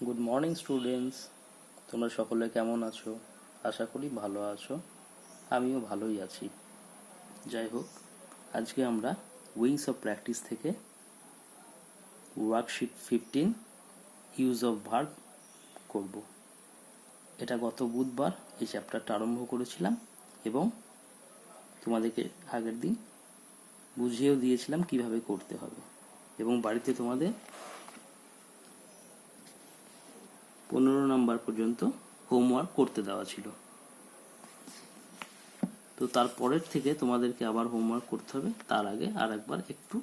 Good morning students, তোমরা সকলে কেমন আছো? আশা করি ভালো আছো। আমিও ভালোই আছি। যাই হোক, আজকে আমরা উইংস অফ প্র্যাকটিস থেকে ওয়ার্কশিট 15 ইউজ অফ ভার্ব করব। এটা গত বুধবার এই চ্যাপ্টারটা আরম্ভ করেছিলাম এবং তোমাদেরকে আগের দিন বুঝিয়েও দিয়েছিলাম কিভাবে করতে হবে, এবং বাড়িতে তোমাদের 15 নাম্বার পর্যন্ত হোমওয়ার্ক করতে দেওয়া ছিল। তো তারপরের থেকে তোমাদেরকে আবার হোমওয়ার্ক করতে হবে। তার আগে আর একবার একটু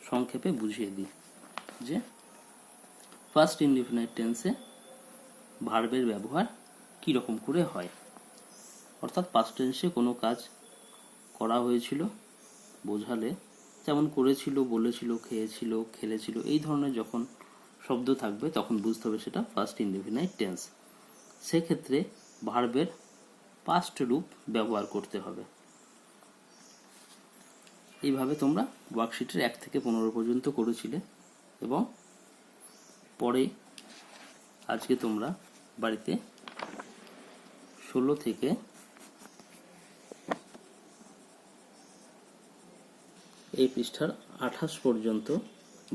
সংক্ষেপে বুঝিয়ে দিই যে ফার্স্ট ইনডিফিনিট টেন্সে ভার্বের ব্যবহার কীরকম করে হয়। অর্থাৎ পাস্ট টেন্সে কোনো কাজ করা হয়েছিল বোঝালে, যেমন করেছিল, বলেছিল, খেয়েছিল, খেলেছিল, এই ধরনের যখন শব্দ থাকবে তখন বুঝতে হবে সেটা ফার্স্ট ইনডিফিনিট টেন্স। সেক্ষেত্রে ভার্বের পাস্ট রূপ ব্যবহার করতে হবে। এইভাবে তোমরা ওয়ার্কশিটের 1 থেকে 15 পর্যন্ত করেছিলে, এবং পরে আজকে তোমরা বাড়িতে 16 থেকে এই পৃষ্ঠার 28 পর্যন্ত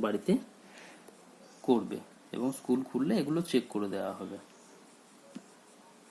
বাড়িতে করবে, এবং স্কুল খুললে এগুলো চেক করে দেওয়া হবে।